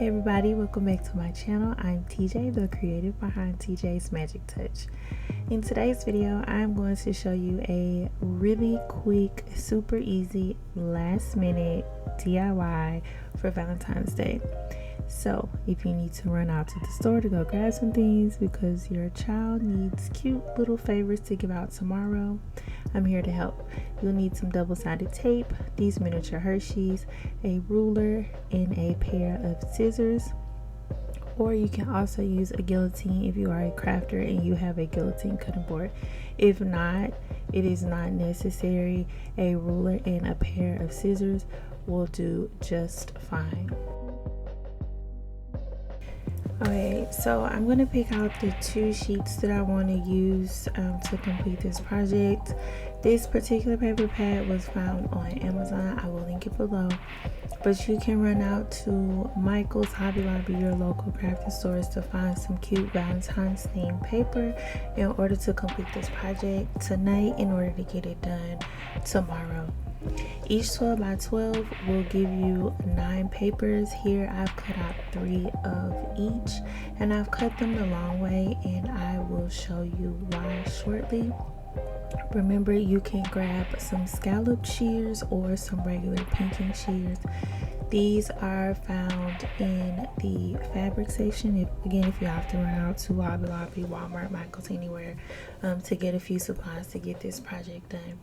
Hey everybody, welcome back to my channel. I'm TJ, the creative behind TJ's Magic Touch. In today's video, I'm going to show you a really quick, super easy, last minute DIY for Valentine's Day. So if you need to run out to the store to go grab some things because your child needs cute little favors to give out tomorrow, I'm here to help. You'll need some double-sided tape, these miniature Hershey's, a ruler, and a pair of scissors. Or you can also use a guillotine if you are a crafter and you have a guillotine cutting board. If not, it is not necessary. A ruler and a pair of scissors will do just fine. Okay, so I'm going to pick out the two sheets that I want to use to complete this project. This particular paper pad was found on Amazon. I will link it below. But you can run out to Michael's, Hobby Lobby, your local crafting stores to find some cute Valentine's themed paper in order to complete this project tonight in order to get it done tomorrow. Each 12 by 12 will give you 9 papers. Here I've cut out 3 of each and I've cut them the long way, and I will show you why shortly. Remember, you can grab some scallop shears or some regular pinking shears. These are found in the fabric section. If you have to run out to Hobby Lobby, Walmart, Michael's, anywhere to get a few supplies to get this project done.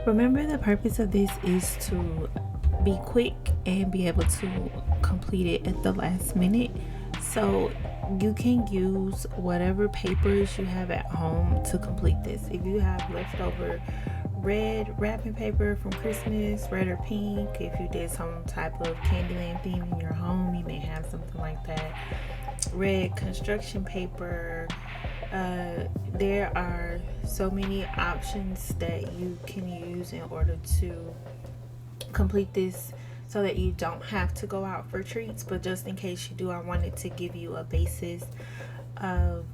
Remember, the purpose of this is to be quick and be able to complete it at the last minute. So you can use whatever papers you have at home to complete this. If you have leftover red wrapping paper from Christmas, red or pink, if you did some type of Candyland theme in your home, you may have something like that. Red construction paper. There are so many options that you can use in order to complete this so that you don't have to go out for treats. But just in case you do, I wanted to give you a basis of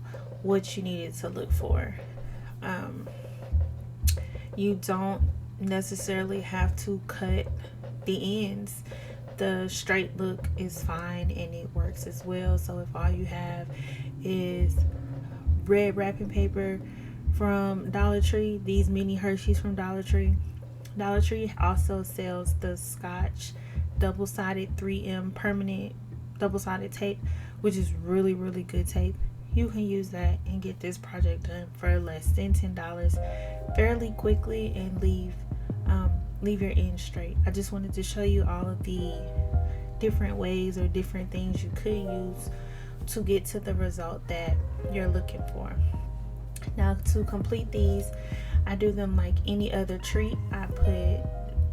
what you needed to look for. You don't necessarily have to cut the ends. The straight look is fine and it works as well. So if all you have is red wrapping paper from Dollar Tree, these mini Hershey's from Dollar Tree. Dollar Tree also sells the Scotch double-sided 3M permanent double-sided tape, which is really good tape. You can use that and get this project done for less than $10 fairly quickly and leave your ends straight. I just wanted to show you all of the different ways or different things you could use to get to the result that you're looking for. Now, to complete these, I do them like any other treat. I put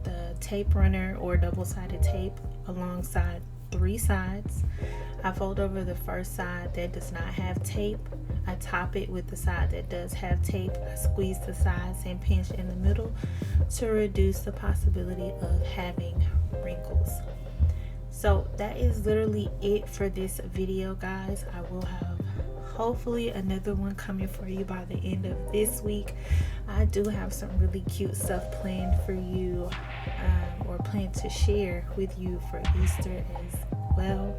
the tape runner or double-sided tape alongside 3 sides. I fold over the first side that does not have tape. I top it with the side that does have tape. I squeeze the sides and pinch in the middle to reduce the possibility of having wrinkles. So that is literally it for this video, guys. I will have hopefully another one coming for you by the end of this week. I do have some really cute stuff planned for you, or planned to share with you for Easter as well.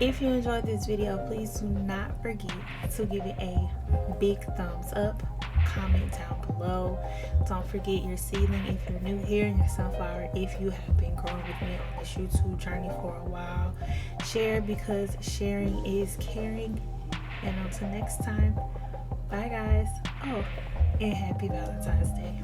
If you enjoyed this video, please do not forget to give it a big thumbs up. Comment down below. Don't forget your seedling if you're new here, and your sunflower if you have been growing with me on this YouTube journey for a while. Share, because sharing is caring. And until next time, bye guys. Oh, and happy Valentine's Day.